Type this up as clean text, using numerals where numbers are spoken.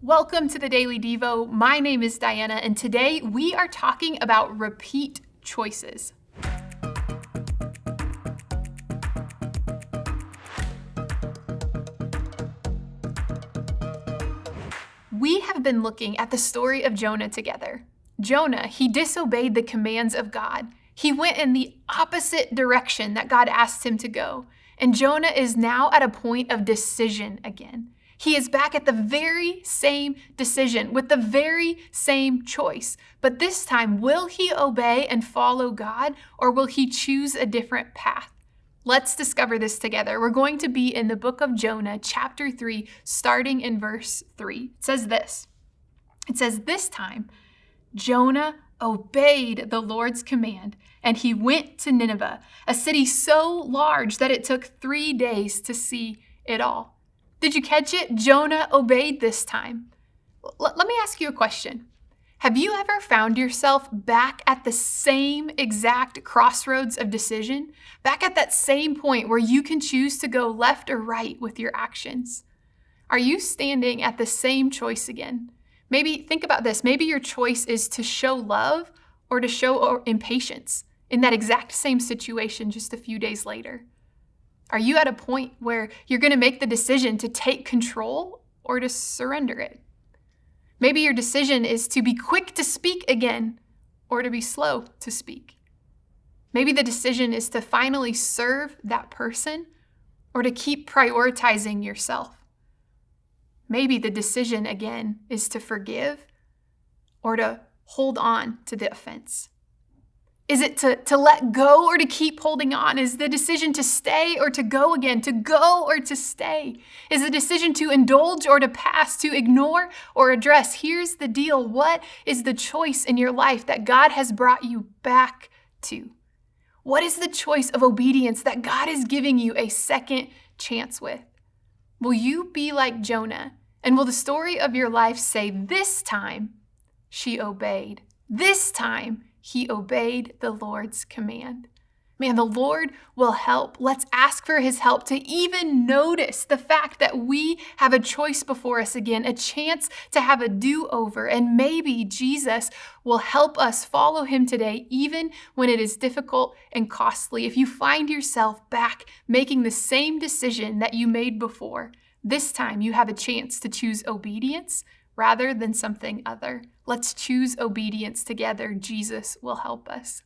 Welcome to the Daily Devo. My name is Diana, and today we are talking about repeat choices. We have been looking at the story of Jonah together. Jonah, he disobeyed the commands of God. He went in the opposite direction that God asked him to go. And Jonah is now at a point of decision again. He is back at the very same decision with the very same choice. But this time, will he obey and follow God, or will he choose a different path? Let's discover this together. We're going to be in the book of Jonah, chapter 3, starting in verse 3. It says this. It says, "This time, Jonah obeyed the Lord's command, and he went to Nineveh, a city so large that it took 3 days to see it all." Did you catch it? Jonah obeyed this time. Let me ask you a question. Have you ever found yourself back at the same exact crossroads of decision? Back at that same point where you can choose to go left or right with your actions? Are you standing at the same choice again? Maybe think about this. Maybe your choice is to show love or to show impatience in that exact same situation just a few days later. Are you at a point where you're going to make the decision to take control or to surrender it? Maybe your decision is to be quick to speak again or to be slow to speak. Maybe the decision is to finally serve that person or to keep prioritizing yourself. Maybe the decision again is to forgive or to hold on to the offense. Is it to let go or to keep holding on? Is the decision to stay or to go again? To go or to stay? Is the decision to indulge or to pass? To ignore or address? Here's the deal. What is the choice in your life that God has brought you back to? What is the choice of obedience that God is giving you a second chance with? Will you be like Jonah? And will the story of your life say, "This time she obeyed. This time he obeyed the Lord's command"? Man, the Lord will help. Let's ask for his help to even notice the fact that we have a choice before us again, a chance to have a do-over. And maybe Jesus will help us follow him today, even when it is difficult and costly. If you find yourself back making the same decision that you made before, this time you have a chance to choose obedience rather than something other. Let's choose obedience together. Jesus will help us.